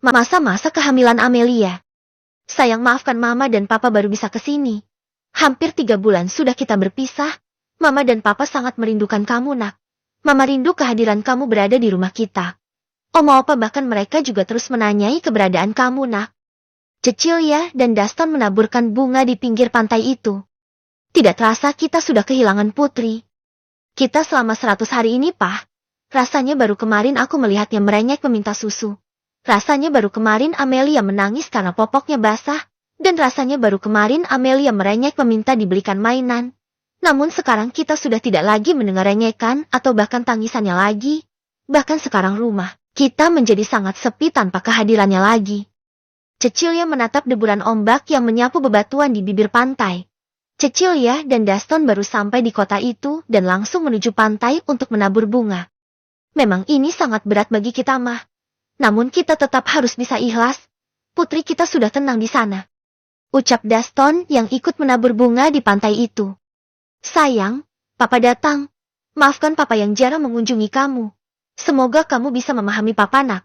Masa-masa kehamilan Amelia. Sayang, maafkan Mama dan Papa baru bisa ke sini. Hampir 3 bulan sudah kita berpisah. Mama dan Papa sangat merindukan kamu, Nak. Mama rindu kehadiran kamu berada di rumah kita. Oma-opa bahkan mereka juga terus menanyai keberadaan kamu, Nak. Cecilia dan Daston menaburkan bunga di pinggir pantai itu. Tidak terasa kita sudah kehilangan putri. Kita selama 100 hari ini, Pak. Rasanya baru kemarin aku melihatnya merengek meminta susu. Rasanya baru kemarin Amelia menangis karena popoknya basah. Dan rasanya baru kemarin Amelia merengek meminta dibelikan mainan. Namun sekarang kita sudah tidak lagi mendengar rengekan atau bahkan tangisannya lagi. Bahkan sekarang rumah kita menjadi sangat sepi tanpa kehadirannya lagi. Cecilia menatap deburan ombak yang menyapu bebatuan di bibir pantai. Cecilia dan Daston baru sampai di kota itu dan langsung menuju pantai untuk menabur bunga. Memang ini sangat berat bagi kita, Mah. Namun kita tetap harus bisa ikhlas. Putri kita sudah tenang di sana. Ucap Daston yang ikut menabur bunga di pantai itu. Sayang, Papa datang. Maafkan Papa yang jarang mengunjungi kamu. Semoga kamu bisa memahami Papa, Nak.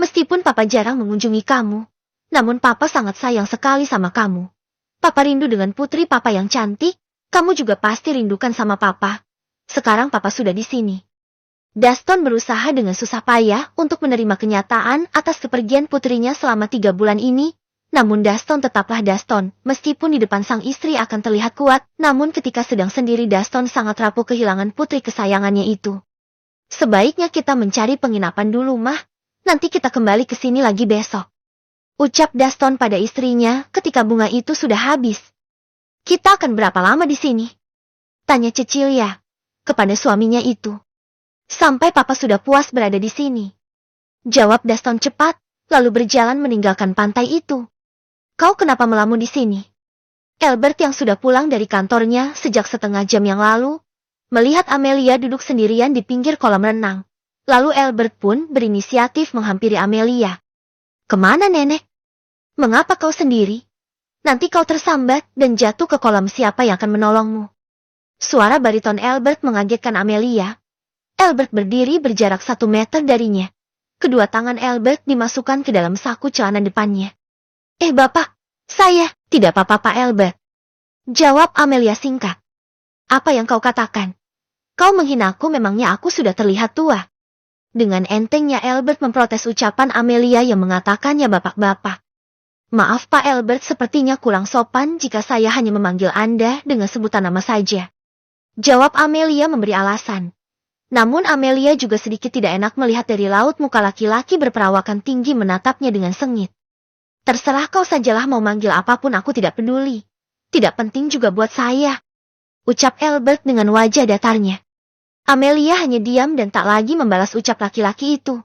Meskipun Papa jarang mengunjungi kamu, namun Papa sangat sayang sekali sama kamu. Papa rindu dengan putri Papa yang cantik. Kamu juga pasti rindukan sama Papa. Sekarang Papa sudah di sini. Daston berusaha dengan susah payah untuk menerima kenyataan atas kepergian putrinya selama 3 bulan ini. Namun Daston tetaplah Daston, meskipun di depan sang istri akan terlihat kuat, namun ketika sedang sendiri Daston sangat rapuh kehilangan putri kesayangannya itu. Sebaiknya kita mencari penginapan dulu, Mah. Nanti kita kembali ke sini lagi besok. Ucap Daston pada istrinya ketika bunga itu sudah habis. Kita akan berapa lama di sini? Tanya Cecilia kepada suaminya itu. Sampai Papa sudah puas berada di sini. Jawab Daston cepat, lalu berjalan meninggalkan pantai itu. Kau kenapa melamun di sini? Albert yang sudah pulang dari kantornya sejak setengah jam yang lalu, melihat Amelia duduk sendirian di pinggir kolam renang. Lalu Albert pun berinisiatif menghampiri Amelia. Kemana, Nenek? Mengapa kau sendiri? Nanti kau tersambat dan jatuh ke kolam, siapa yang akan menolongmu? Suara bariton Albert mengagetkan Amelia. Albert berdiri berjarak 1 meter darinya. Kedua tangan Albert dimasukkan ke dalam saku celana depannya. Bapak, saya, tidak apa-apa Pak Albert. Jawab Amelia singkat. Apa yang kau katakan? Kau menghinaku, memangnya aku sudah terlihat tua? Dengan entengnya Albert memprotes ucapan Amelia yang mengatakannya bapak-bapak. Maaf Pak Albert, sepertinya kurang sopan jika saya hanya memanggil Anda dengan sebutan nama saja. Jawab Amelia memberi alasan. Namun Amelia juga sedikit tidak enak melihat dari laut muka laki-laki berperawakan tinggi menatapnya dengan sengit. Terserah kau sajalah, mau manggil apapun aku tidak peduli. Tidak penting juga buat saya. Ucap Albert dengan wajah datarnya. Amelia hanya diam dan tak lagi membalas ucap laki-laki itu.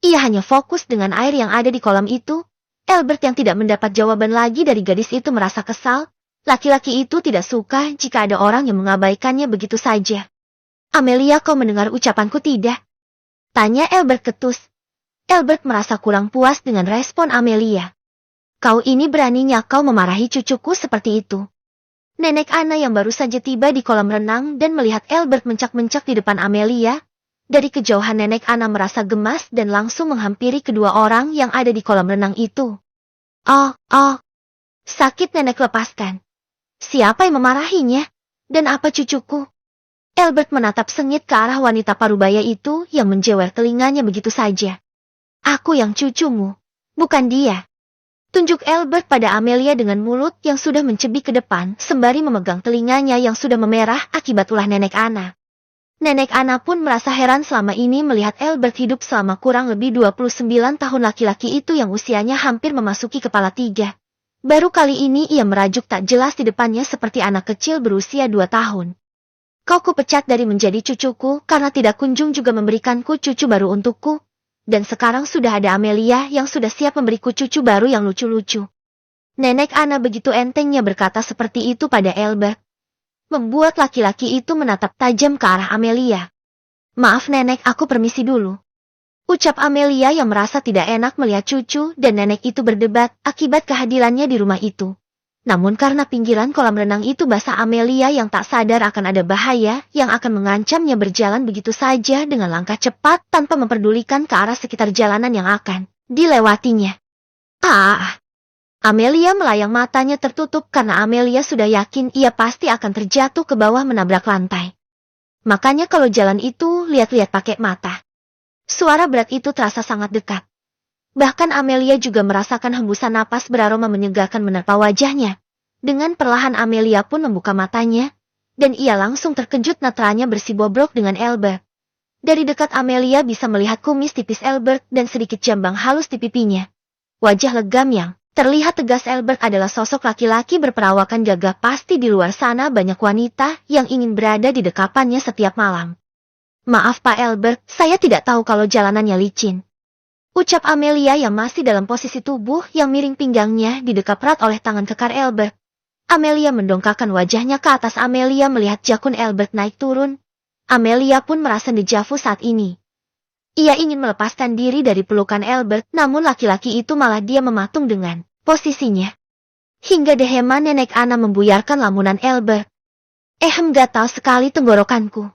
Ia hanya fokus dengan air yang ada di kolam itu. Albert yang tidak mendapat jawaban lagi dari gadis itu merasa kesal. Laki-laki itu tidak suka jika ada orang yang mengabaikannya begitu saja. Amelia, kau mendengar ucapanku tidak? Tanya Albert ketus. Albert merasa kurang puas dengan respon Amelia. Kau ini beraninya kau memarahi cucuku seperti itu. Nenek Anna yang baru saja tiba di kolam renang dan melihat Albert mencak-mencak di depan Amelia. Dari kejauhan Nenek Anna merasa gemas dan langsung menghampiri kedua orang yang ada di kolam renang itu. Oh. Sakit, Nenek, lepaskan. Siapa yang memarahinya? Dan apa cucuku? Albert menatap sengit ke arah wanita parubaya itu yang menjewer telinganya begitu saja. Aku yang cucumu, bukan dia. Tunjuk Albert pada Amelia dengan mulut yang sudah mencebik ke depan sembari memegang telinganya yang sudah memerah akibat ulah Nenek Anna. Nenek Anna pun merasa heran selama ini melihat Albert hidup selama kurang lebih 29 tahun. Laki-laki itu yang usianya hampir memasuki kepala 3. Baru kali ini ia merajuk tak jelas di depannya seperti anak kecil berusia 2 tahun. Kau kupecat dari menjadi cucuku karena tidak kunjung juga memberikanku cucu baru untukku. Dan sekarang sudah ada Amelia yang sudah siap memberiku cucu baru yang lucu-lucu. Nenek Anna begitu entengnya berkata seperti itu pada Albert. Membuat laki-laki itu menatap tajam ke arah Amelia. Maaf Nenek, aku permisi dulu. Ucap Amelia yang merasa tidak enak melihat cucu dan nenek itu berdebat akibat kehadirannya di rumah itu. Namun karena pinggiran kolam renang itu basah, Amelia yang tak sadar akan ada bahaya yang akan mengancamnya berjalan begitu saja dengan langkah cepat tanpa memperdulikan ke arah sekitar jalanan yang akan dilewatinya. Ah! Amelia melayang, matanya tertutup karena Amelia sudah yakin ia pasti akan terjatuh ke bawah menabrak lantai. Makanya kalau jalan itu lihat-lihat pakai mata. Suara berat itu terasa sangat dekat. Bahkan Amelia juga merasakan hembusan napas beraroma menyegarkan menerpa wajahnya. Dengan perlahan Amelia pun membuka matanya, dan ia langsung terkejut netranya bersibobrok dengan Albert. Dari dekat Amelia bisa melihat kumis tipis Albert dan sedikit jambang halus di pipinya. Wajah legam yang terlihat tegas Albert adalah sosok laki-laki berperawakan gagah. Pasti di luar sana banyak wanita yang ingin berada di dekapannya setiap malam. Maaf Pak Albert, saya tidak tahu kalau jalanannya licin. Ucap Amelia yang masih dalam posisi tubuh yang miring, pinggangnya didekap erat oleh tangan kekar Albert. Amelia mendongakkan wajahnya ke atas. Amelia melihat jakun Albert naik turun. Amelia pun merasa dejavu saat ini. Ia ingin melepaskan diri dari pelukan Albert, namun laki-laki itu malah dia mematung dengan posisinya. Hingga deheman nenek Ana membuyarkan lamunan Albert. Gatal sekali tenggorokanku.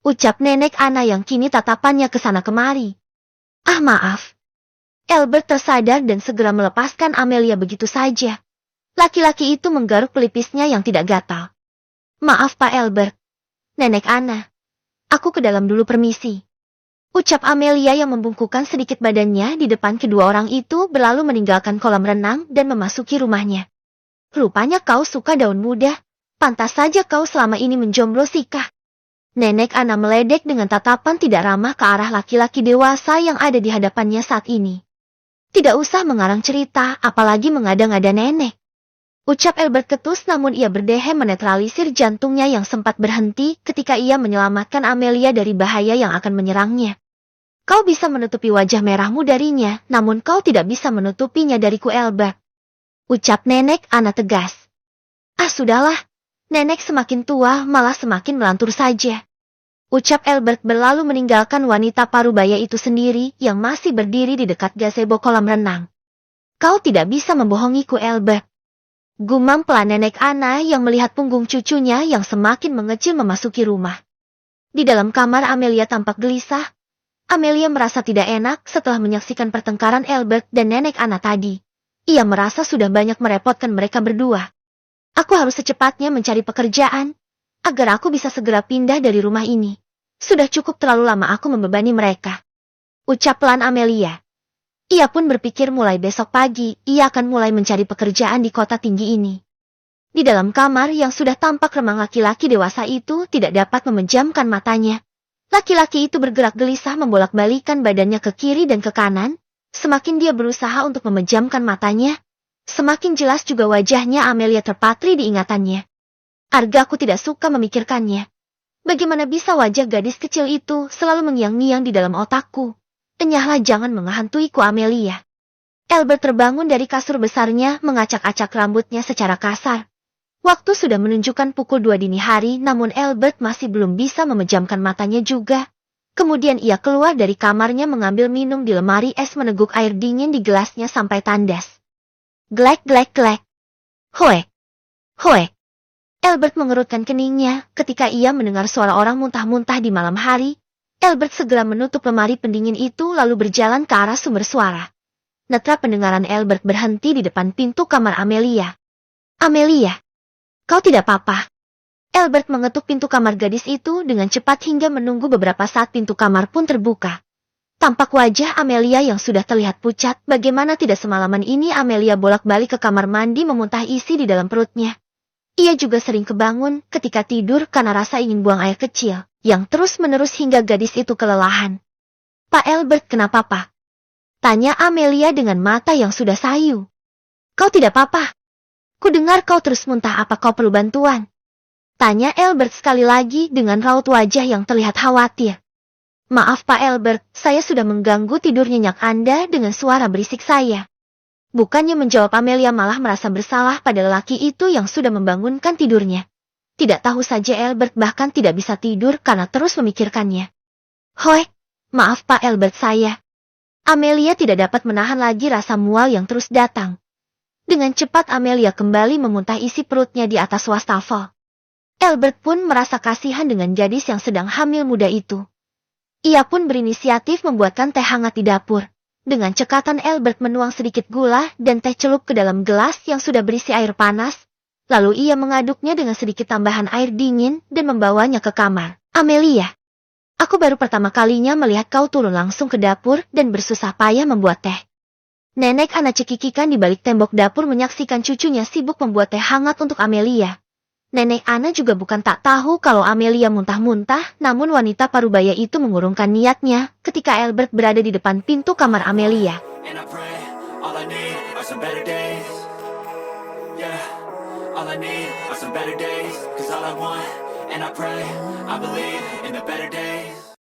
Ucap nenek Ana yang kini tatapannya ke sana kemari. Maaf. Albert tersadar dan segera melepaskan Amelia begitu saja. Laki-laki itu menggaruk pelipisnya yang tidak gatal. Maaf Pak Albert. Nenek Ana. Aku ke dalam dulu, permisi. Ucap Amelia yang membungkukkan sedikit badannya di depan kedua orang itu, berlalu meninggalkan kolam renang dan memasuki rumahnya. Rupanya kau suka daun muda. Pantas saja kau selama ini menjomblo sikah. Nenek Ana meledek dengan tatapan tidak ramah ke arah laki-laki dewasa yang ada di hadapannya saat ini. Tidak usah mengarang cerita, apalagi mengada-ngada nenek. Ucap Albert ketus, namun ia berdehem menetralisir jantungnya yang sempat berhenti ketika ia menyelamatkan Amelia dari bahaya yang akan menyerangnya. Kau bisa menutupi wajah merahmu darinya, namun kau tidak bisa menutupinya dariku Albert. Ucap nenek Ana tegas. Sudahlah. Nenek semakin tua malah semakin melantur saja. Ucap Albert berlalu meninggalkan wanita parubaya itu sendiri yang masih berdiri di dekat gazebo kolam renang. Kau tidak bisa membohongiku Albert. Gumam pelan nenek Ana yang melihat punggung cucunya yang semakin mengecil memasuki rumah. Di dalam kamar Amelia tampak gelisah. Amelia merasa tidak enak setelah menyaksikan pertengkaran Albert dan nenek Ana tadi. Ia merasa sudah banyak merepotkan mereka berdua. Aku harus secepatnya mencari pekerjaan, agar aku bisa segera pindah dari rumah ini. Sudah cukup terlalu lama aku membebani mereka. Ucap pelan Amelia. Ia pun berpikir mulai besok pagi, ia akan mulai mencari pekerjaan di kota tinggi ini. Di dalam kamar yang sudah tampak remang, laki-laki dewasa itu tidak dapat memejamkan matanya. Laki-laki itu bergerak gelisah membolak-balikan badannya ke kiri dan ke kanan. Semakin dia berusaha untuk memejamkan matanya, semakin jelas juga wajahnya Amelia terpatri di ingatannya. Arga, aku tidak suka memikirkannya. Bagaimana bisa wajah gadis kecil itu selalu mengiang-ngiang di dalam otakku? Enyahlah, jangan menghantuiku Amelia. Albert terbangun dari kasur besarnya, mengacak-acak rambutnya secara kasar. Waktu sudah menunjukkan pukul 2 dini hari, namun Albert masih belum bisa memejamkan matanya juga. Kemudian ia keluar dari kamarnya mengambil minum di lemari es, meneguk air dingin di gelasnya sampai tandas. Glek glek glek. Hoe. Hoe. Albert mengerutkan keningnya ketika ia mendengar suara orang muntah-muntah di malam hari. Albert segera menutup lemari pendingin itu lalu berjalan ke arah sumber suara. Netra pendengaran Albert berhenti di depan pintu kamar Amelia. Amelia, kau tidak apa-apa? Albert mengetuk pintu kamar gadis itu dengan cepat hingga menunggu beberapa saat pintu kamar pun terbuka. Tampak wajah Amelia yang sudah terlihat pucat. Bagaimana tidak semalaman ini Amelia bolak-balik ke kamar mandi memuntah isi di dalam perutnya. Ia juga sering kebangun ketika tidur karena rasa ingin buang air kecil, yang terus-menerus hingga gadis itu kelelahan. Pak Albert, kenapa Pak? Tanya Amelia dengan mata yang sudah sayu. Kau tidak apa-apa? Kudengar kau terus muntah, apa kau perlu bantuan? Tanya Albert sekali lagi dengan raut wajah yang terlihat khawatir. Maaf Pak Albert, saya sudah mengganggu tidur nyenyak Anda dengan suara berisik saya. Bukannya menjawab, Amelia malah merasa bersalah pada lelaki itu yang sudah membangunkan tidurnya. Tidak tahu saja Albert bahkan tidak bisa tidur karena terus memikirkannya. Hoi, maaf Pak Albert, saya. Amelia tidak dapat menahan lagi rasa mual yang terus datang. Dengan cepat Amelia kembali memuntah isi perutnya di atas wastafel. Albert pun merasa kasihan dengan gadis yang sedang hamil muda itu. Ia pun berinisiatif membuatkan teh hangat di dapur. Dengan cekatan Albert menuang sedikit gula dan teh celup ke dalam gelas yang sudah berisi air panas. Lalu ia mengaduknya dengan sedikit tambahan air dingin dan membawanya ke kamar. Amelia, aku baru pertama kalinya melihat kau turun langsung ke dapur dan bersusah payah membuat teh. Nenek Ana cekikikan di balik tembok dapur menyaksikan cucunya sibuk membuat teh hangat untuk Amelia. Nenek Ana juga bukan tak tahu kalau Amelia muntah-muntah, namun wanita parubaya itu mengurungkan niatnya ketika Albert berada di depan pintu kamar Amelia. And I pray, I believe in the better days.